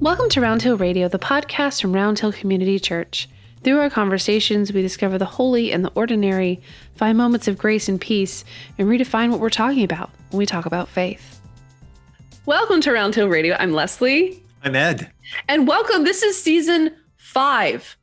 Welcome to Round Hill Radio, the podcast from Round Hill Community Church. Through our conversations, we discover the holy and the ordinary, find moments of grace and peace, and redefine what we're talking about when we talk about faith. Welcome to Round Hill Radio. I'm Leslie. I'm Ed. And welcome. This is season 5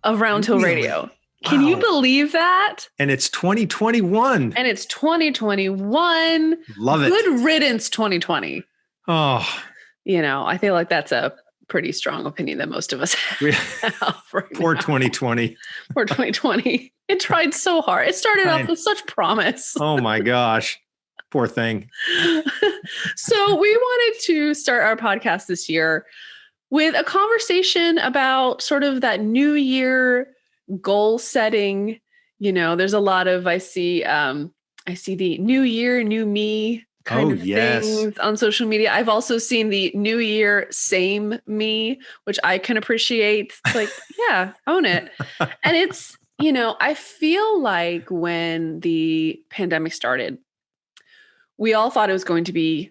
of Round Hill Radio. Can you believe that? And it's 2021. And it's 2021. Love it. Good riddance, 2020. Oh. You know, I feel like that's a pretty strong opinion that most of us have right Poor now. 2020. Poor 2020. It tried so hard. It started off with such promise. Oh my gosh. Poor thing. So we wanted to start our podcast this year with a conversation about sort of that new year goal setting. You know, there's a lot of, I see the new year, new me kind of things on social media. I've also seen the new year, same me, which I can appreciate. It's like, yeah, own it. And it's, you know, I feel like when the pandemic started, we all thought it was going to be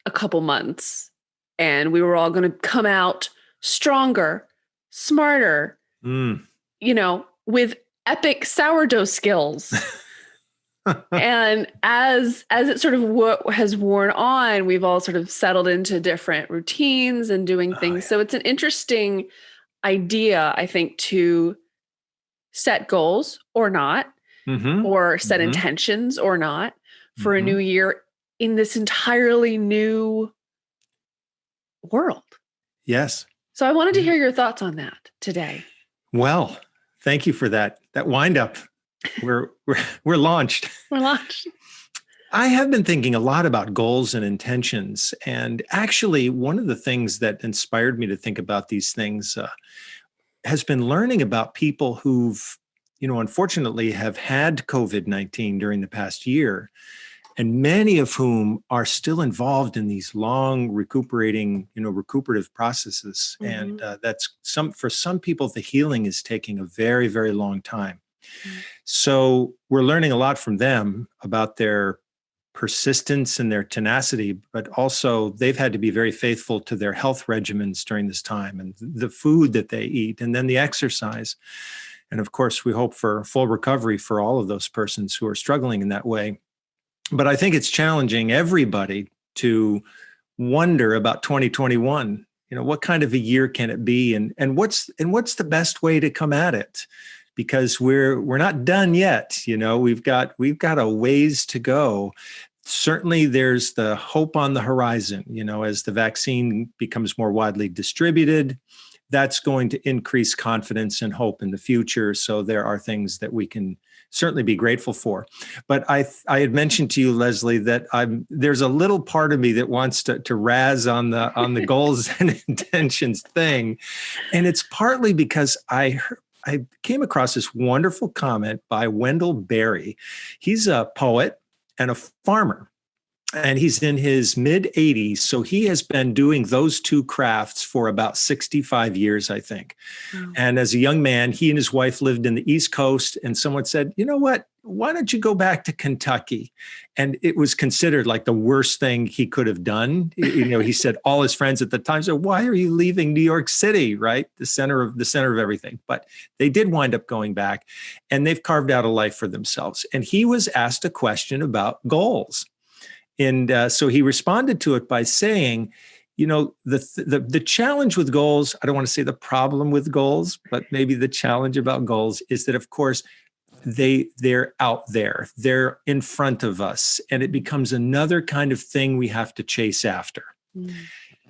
a couple months and we were all going to come out stronger, smarter, you know, with epic sourdough skills. And as it sort of has worn on, we've all sort of settled into different routines and doing things. So it's an interesting idea, I think, to set goals or not, or set intentions or not for a new year in this entirely new world. Yes. So I wanted to hear your thoughts on that today. Well, thank you for that wind up. We're launched. We're launched. I have been thinking a lot about goals and intentions. And actually, one of the things that inspired me to think about these things has been learning about people who've, you know, unfortunately have had COVID-19 during the past year, and many of whom are still involved in these long recuperative processes. And for some people, the healing is taking a very, very long time. So we're learning a lot from them about their persistence and their tenacity, but also they've had to be very faithful to their health regimens during this time and the food that they eat and then the exercise. And of course, we hope for full recovery for all of those persons who are struggling in that way. But I think it's challenging everybody to wonder about 2021. You know, what kind of a year can it be? And what's the best way to come at it? Because we're not done yet. You know, we've got a ways to go. Certainly there's the hope on the horizon, you know, as the vaccine becomes more widely distributed, that's going to increase confidence and hope in the future. So there are things that we can certainly be grateful for. But I had mentioned to you, Leslie, that there's a little part of me that wants to razz on the goals and intentions thing. And it's partly because I came across this wonderful comment by Wendell Berry. He's a poet and a farmer, and he's in his mid-80s. So he has been doing those two crafts for about 65 years, I think. Wow. And as a young man, he and his wife lived in the East Coast, and someone said, you know what? Why don't you go back to Kentucky? And it was considered like the worst thing he could have done. You know, he said all his friends at the time said, why are you leaving New York City, right? The center of everything. But they did wind up going back, and they've carved out a life for themselves. And he was asked a question about goals. And so he responded to it by saying, you know, the challenge with goals, I don't want to say the problem with goals, but maybe the challenge about goals is that, of course, they're out there, they're in front of us, and it becomes another kind of thing we have to chase after.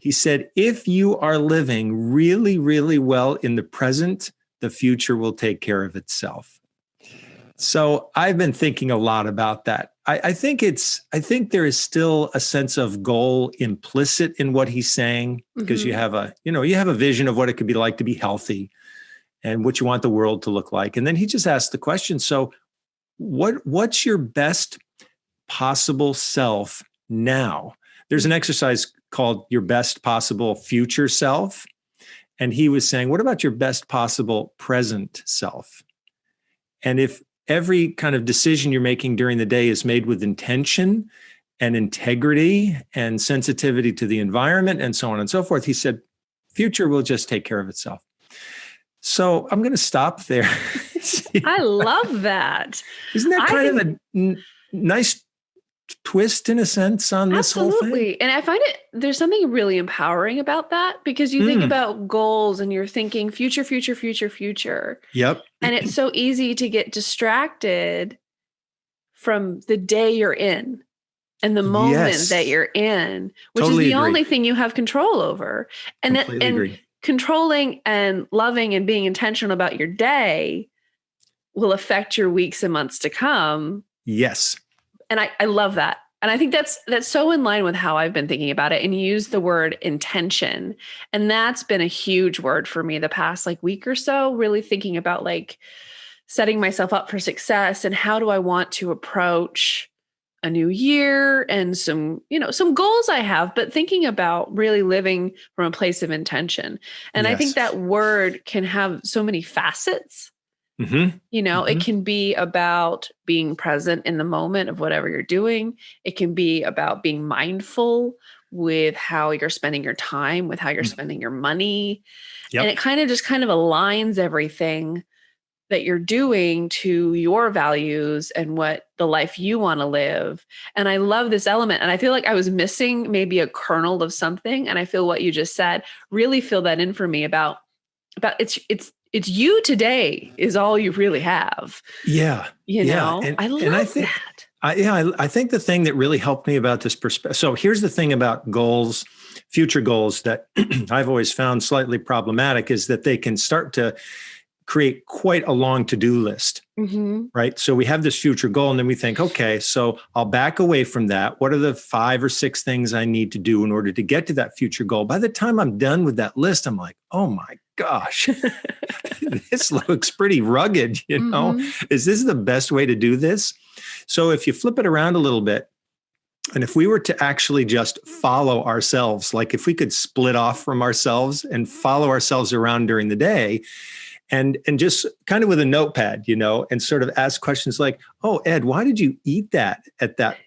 He said, if you are living really, really well in the present, the future will take care of itself. So I've been thinking a lot about that. I think there is still a sense of goal implicit in what he's saying, because you have a vision of what it could be like to be healthy and what you want the world to look like. And then he just asked the question, so what's your best possible self now? There's an exercise called your best possible future self. And he was saying, what about your best possible present self? And if every kind of decision you're making during the day is made with intention and integrity and sensitivity to the environment and so on and so forth, he said, Future will just take care of itself. So I'm going to stop there. I love that. Isn't that kind of a nice twist in a sense on this whole thing? Absolutely. And I find there's something really empowering about that, because you think about goals and you're thinking future, future, future, future. Yep. And it's so easy to get distracted from the day you're in and the moment that you're in, which is the only thing you have control over. And agree. Controlling and loving and being intentional about your day will affect your weeks and months to come. Yes. And I love that. And I think that's so in line with how I've been thinking about it. And you use the word intention. And that's been a huge word for me the past week or so, really thinking about setting myself up for success and how do I want to approach a new year and some goals I have, but thinking about really living from a place of intention. And I think that word can have so many facets. It can be about being present in the moment of whatever you're doing. It can be about being mindful with how you're spending your time, with how you're spending your money. And it kind of aligns everything that you're doing to your values and what the life you want to live. And I love this element. And I feel like I was missing maybe a kernel of something. And I feel what you just said really fill that in for me about it's you today is all you really have. Yeah. And, I love that. I think the thing that really helped me about this perspective. So here's the thing about goals, future goals, that I've always found slightly problematic is that they can start to create quite a long to-do list, right? So we have this future goal and then we think, okay, so I'll back away from that. What are the 5 or 6 things I need to do in order to get to that future goal? By the time I'm done with that list, I'm like, oh my gosh, this looks pretty rugged, Is this the best way to do this? So if you flip it around a little bit, and if we were to actually just follow ourselves, like if we could split off from ourselves and follow ourselves around during the day, and just kind of with a notepad, and sort of ask questions like, oh, Ed, why did you eat that at that?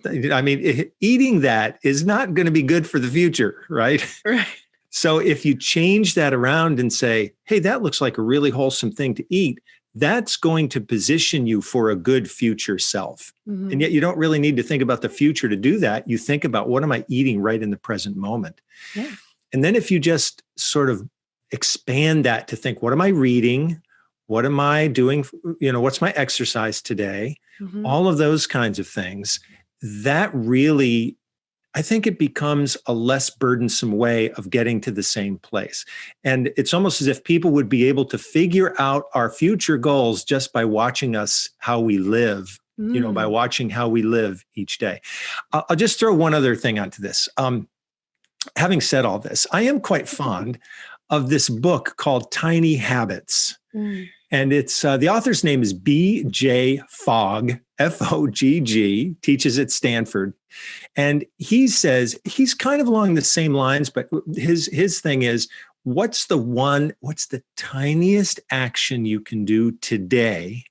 I mean, eating that is not going to be good for the future, right? Right. So if you change that around and say, hey, that looks like a really wholesome thing to eat, that's going to position you for a good future self. And yet you don't really need to think about the future to do that. You think about, what am I eating right in the present moment? Yeah. And then if you just sort of expand that to think, what am I reading? What am I doing? What's my exercise today? All of those kinds of things. That really, I think it becomes a less burdensome way of getting to the same place. And it's almost as if people would be able to figure out our future goals just by watching us, how we live, by watching how we live each day. I'll just throw one other thing onto this. Having said all this, I am quite fond of this book called Tiny Habits. And it's the author's name is B.J. Fogg, Fogg, teaches at Stanford. And he says, he's kind of along the same lines, but his thing is, what's the tiniest action you can do today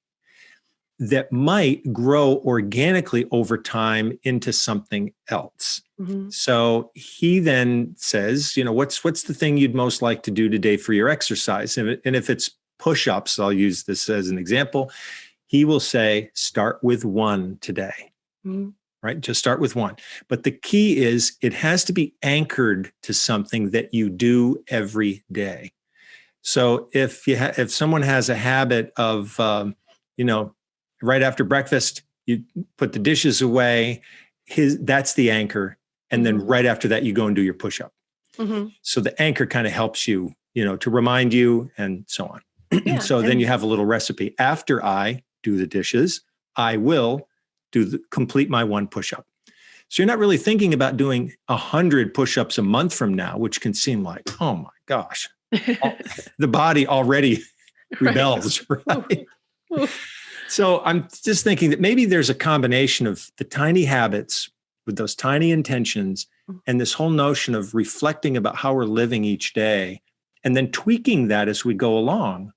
that might grow organically over time into something else? So he then says, what's the thing you'd most like to do today for your exercise? And if it's push-ups, I'll use this as an example, he will say, start with 1 today, right? Just start with 1. But the key is it has to be anchored to something that you do every day. So if someone has a habit of, right after breakfast, you put the dishes away, that's the anchor. And then right after that, you go and do your push-up. So the anchor kind of helps you, to remind you and so on. So then you have a little recipe. After I do the dishes, I will complete my 1 push-up. So you're not really thinking about doing 100 push-ups a month from now, which can seem like, oh my gosh, the body already rebels, right? So I'm just thinking that maybe there's a combination of the tiny habits with those tiny intentions and this whole notion of reflecting about how we're living each day and then tweaking that as we go along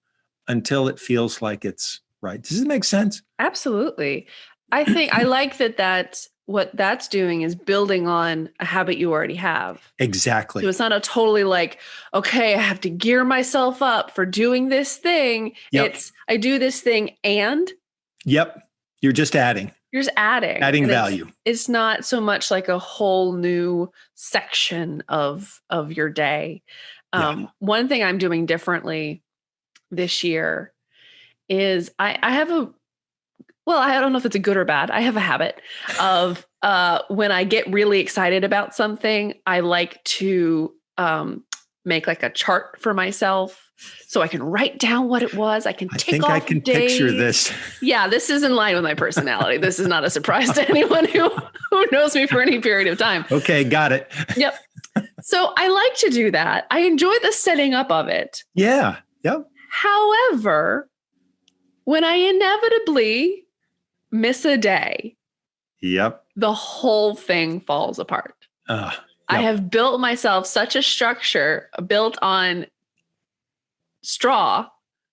until it feels like it's right. Does it make sense? Absolutely. I think I like that what that's doing is building on a habit you already have. Exactly. So it's not a totally like, okay, I have to gear myself up for doing this thing. Yep. It's I do this thing and Yep. You're just adding. you're just adding. Adding value. It's not so much like a whole new section of your day. One thing I'm doing differently this year is I have I don't know if it's a good or bad. I have a habit of when I get really excited about something, I like to make like a chart for myself so I can write down what it was. I can tick off I can days. picture this. Yeah, this is in line with my personality. This is not a surprise to anyone who knows me for any period of time. Okay, got it. Yep. So I like to do that. I enjoy the setting up of it. Yeah. Yep. However, when I inevitably miss a day, yep, the whole thing falls apart. Yep. I have built myself such a structure built on straw,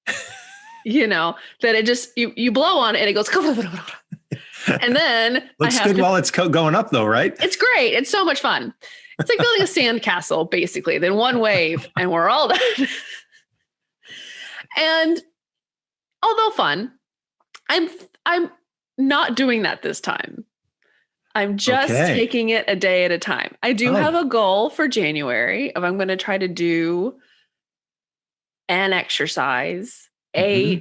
that it just, you blow on it and it goes, and then looks good while it's going up though, right? It's great. It's so much fun. It's like building a sandcastle, basically. Then one wave and we're all done. And although fun, I'm not doing that this time. I'm just taking it a day at a time. I do have a goal for January of I'm going to try to do an exercise,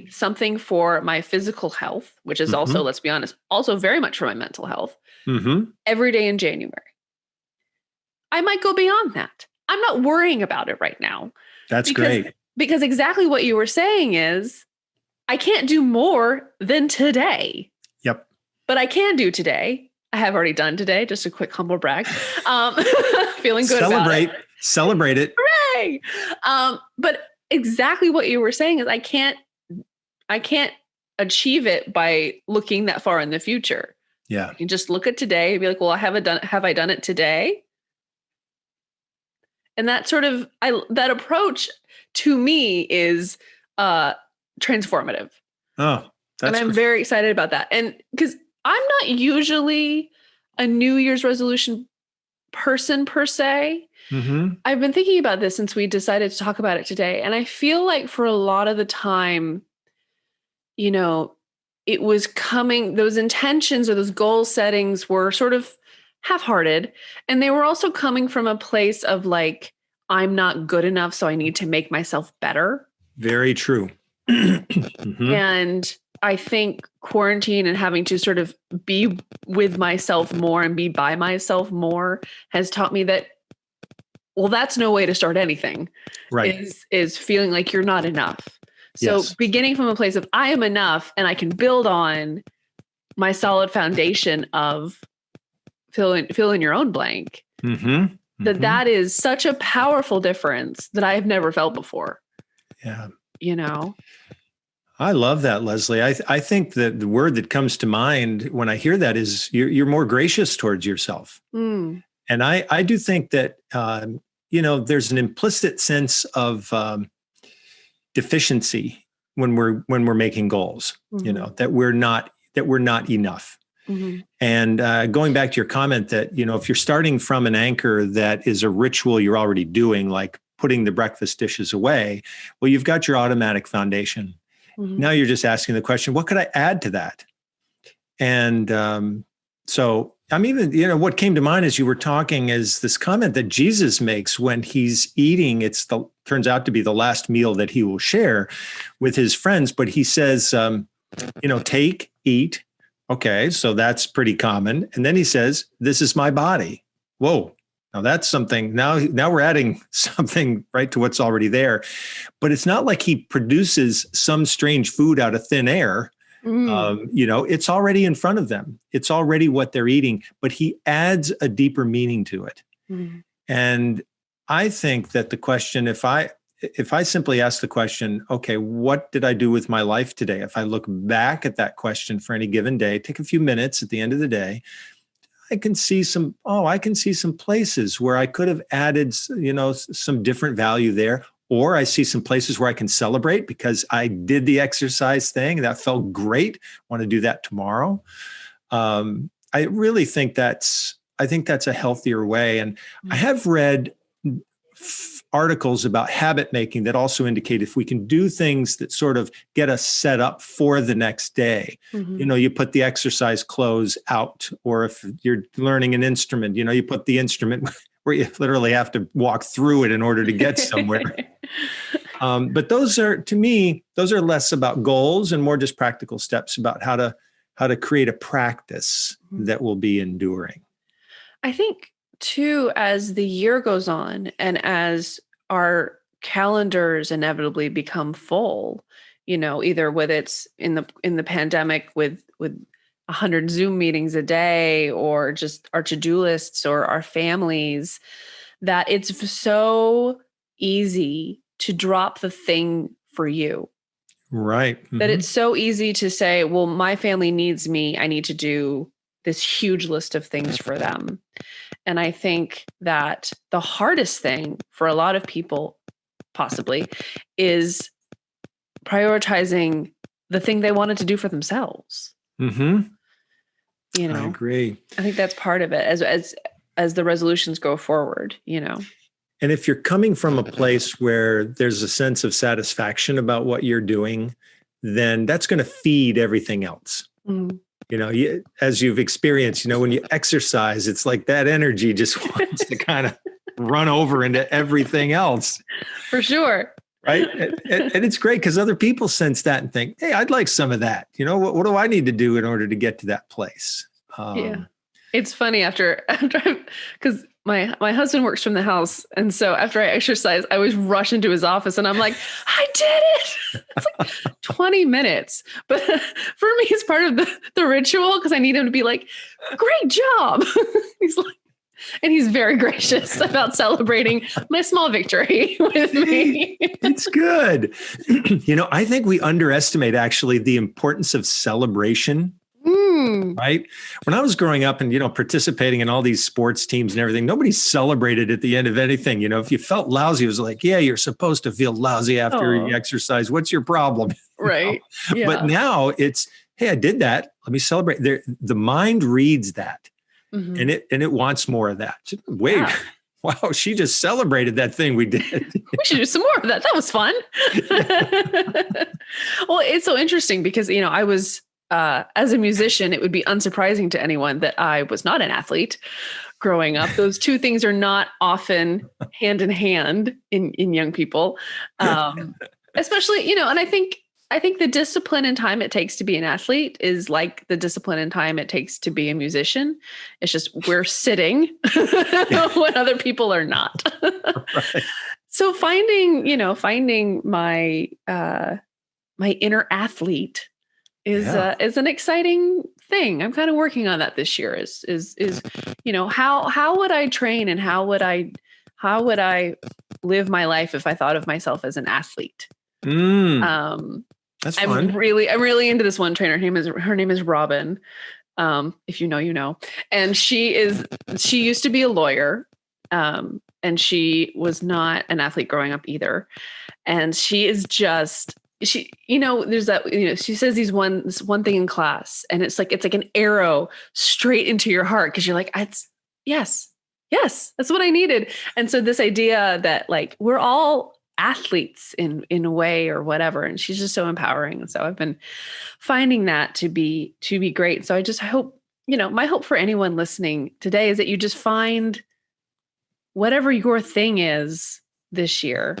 something for my physical health, which is also, let's be honest, also very much for my mental health, every day in January. I might go beyond that. I'm not worrying about it right now. That's great. Because exactly what you were saying is I can't do more than today. Yep. But I can do today. I have already done today. Just a quick humble brag. Feeling good about it. Celebrate it. Hooray! But exactly what you were saying is I can't achieve it by looking that far in the future. Yeah. I can just look at today and be like, well, have I done it today? And that sort of that approach to me is transformative. Oh, and I'm very excited about that. And because I'm not usually a New Year's resolution person per se. I've been thinking about this since we decided to talk about it today. And I feel like for a lot of the time, it was coming, those intentions or those goal settings were sort of half-hearted. And they were also coming from a place of like, I'm not good enough, so I need to make myself better. Very true. And I think quarantine and having to sort of be with myself more and be by myself more has taught me that, well, that's no way to start anything. Right. Is feeling like you're not enough. So beginning from a place of I am enough and I can build on my solid foundation of fill in your own blank. That is such a powerful difference that I have never felt before. Yeah. I love that, Leslie. I think that the word that comes to mind when I hear that is you're more gracious towards yourself. And I do think that, there's an implicit sense of deficiency when we're making goals, that we're not enough. And going back to your comment that, if you're starting from an anchor that is a ritual you're already doing, like putting the breakfast dishes away, well, you've got your automatic foundation. Now you're just asking the question, what could I add to that? And so I'm even, what came to mind as you were talking is this comment that Jesus makes when he's eating. Turns out to be the last meal that he will share with his friends. But he says, take, eat. Okay, so that's pretty common. And then he says, this is my body. Whoa. Now that's something, now we're adding something right to what's already there. But it's not like he produces some strange food out of thin air. It's already in front of them. It's already what they're eating, but he adds a deeper meaning to it. And I think that the question, if I simply ask the question, okay, what did I do with my life today? If I look back at that question for any given day, take a few minutes at the end of the day, I can see some places where I could have added, some different value there. Or I see some places where I can celebrate because I did the exercise thing. That felt great. Want to do that tomorrow. I really think I think that's a healthier way. And I have read articles about habit making that also indicate if we can do things that sort of get us set up for the next day, you put the exercise clothes out, or if you're learning an instrument, you put the instrument where you literally have to walk through it in order to get somewhere. But to me, those are less about goals and more just practical steps about how to create a practice that will be enduring. I think too, as the year goes on and as our calendars inevitably become full, either whether it's in the pandemic with 100 Zoom meetings a day, or just our to-do lists or our families, that it's so easy to drop the thing for you. Right. That it's so easy to say, well, my family needs me. I need to do this huge list of things for them. And I think that the hardest thing for a lot of people possibly is prioritizing the thing they wanted to do for themselves. I agree. I think that's part of it as the resolutions go forward, And if you're coming from a place where there's a sense of satisfaction about what you're doing, then that's going to feed everything else. As you've experienced, when you exercise, it's like that energy just wants to kind of run over into everything else. For sure. Right. And it's great because other people sense that and think, hey, I'd like some of that. What do I need to do in order to get to that place? Yeah. It's funny after because my husband works from the house. And so after I exercise, I always rush into his office and I'm like, I did it. It's like 20 minutes. But for me, it's part of the ritual because I need him to be like, great job. He's very gracious about celebrating my small victory with me. It's good. I think we underestimate actually the importance of celebration. Right. When I was growing up and, participating in all these sports teams and everything, nobody celebrated at the end of anything. If you felt lousy, it was like, yeah, you're supposed to feel lousy after you exercise. What's your problem? Right. Yeah. But now it's, hey, I did that. Let me celebrate. The mind reads that and it wants more of that. Wait, wow, she just celebrated that thing we did. We should do some more of that. That was fun. Well, it's so interesting because, I was, as a musician, it would be unsurprising to anyone that I was not an athlete growing up. Those two things are not often hand in hand in young people, especially, and I think the discipline and time it takes to be an athlete is like the discipline and time it takes to be a musician. It's just we're sitting when other people are not. Right. So finding my my inner athlete is an exciting thing. I'm kind of working on that this year. Is how would I train and how would I live my life if I thought of myself as an athlete? That's fun. I'm really into this one trainer. Her name is Robin. If you know, you know. And she used to be a lawyer. And she was not an athlete growing up either. And she is just there's that, she says this one thing in class and it's like an arrow straight into your heart. Cause you're like, yes, that's what I needed. And so this idea that like, we're all athletes in a way or whatever. And she's just so empowering. And so I've been finding that to be great. So I hope, my hope for anyone listening today is that you just find whatever your thing is this year,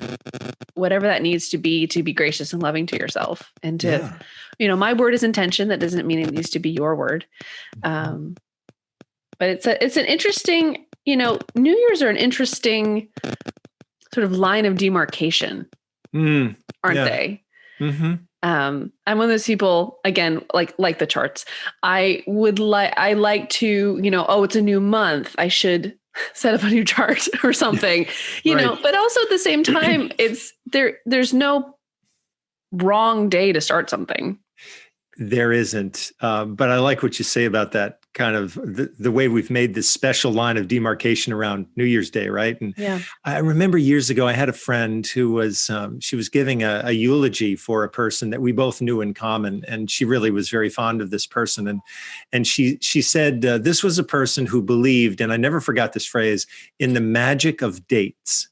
whatever that needs to be gracious and loving to yourself and to, my word is intention. That doesn't mean it needs to be your word. But it's an interesting, New Year's are an interesting sort of line of demarcation, aren't they? Mm-hmm. I'm one of those people, again, like the charts. I like to, it's a new month. I should set up a new chart or something, but also at the same time, there's no wrong day to start something. There isn't. But I like what you say about that kind of the way we've made this special line of demarcation around New Year's Day, right? And Yeah. I remember years ago, I had a friend who was, she was giving a eulogy for a person that we both knew in common. And she really was very fond of this person. And she said, this was a person who believed, and I never forgot this phrase, in the magic of dates.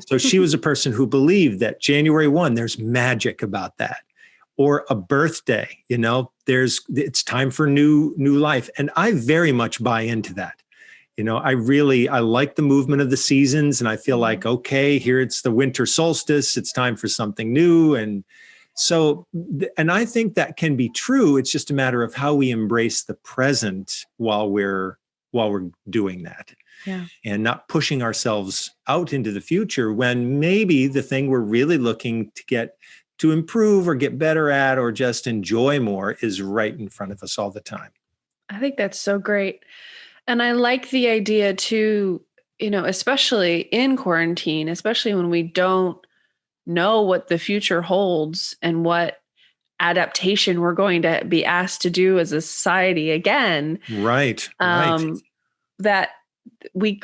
So she was a person who believed that January 1, there's magic about that. Or a birthday, it's time for new life. And I very much buy into that. I like the movement of the seasons, and I feel like, okay, here it's the winter solstice. It's time for something new. And so, and I think that can be true. It's just a matter of how we embrace the present while we're doing that. Yeah. And not pushing ourselves out into the future when maybe the thing we're really looking to improve or get better at or just enjoy more is right in front of us all the time. I think that's so great. And I like the idea too, especially in quarantine, especially when we don't know what the future holds and what adaptation we're going to be asked to do as a society again. Right. That we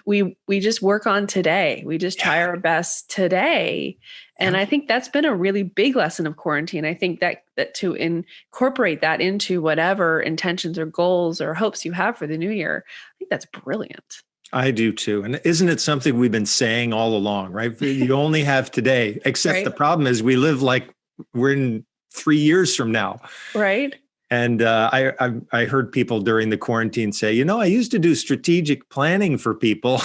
just work on today. We just try our best today. And I think that's been a really big lesson of quarantine. I think that to incorporate that into whatever intentions or goals or hopes you have for the new year, I think that's brilliant. I do too. And isn't it something we've been saying all along, right? You only have today, except Right. The problem is we live like we're in 3 years from now. Right. And I heard people during the quarantine say, I used to do strategic planning for people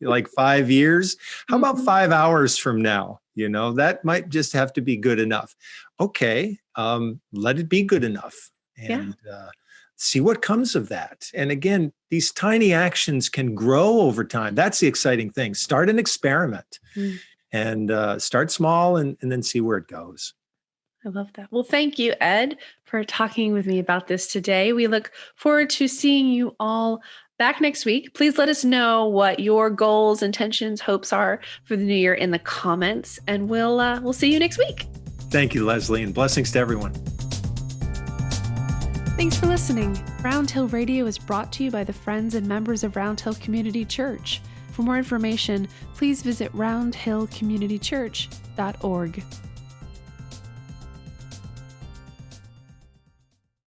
like 5 years. How about 5 hours from now? That might just have to be good enough. Okay, let it be good enough and see what comes of that. And again, these tiny actions can grow over time. That's the exciting thing. Start an experiment and start small and then see where it goes. I love that. Well, thank you, Ed, for talking with me about this today. We look forward to seeing you all back next week. Please let us know what your goals, intentions, hopes are for the new year in the comments, and we'll see you next week. Thank you, Leslie, and blessings to everyone. Thanks for listening. Round Hill Radio is brought to you by the friends and members of Round Hill Community Church. For more information, please visit roundhillcommunitychurch.org.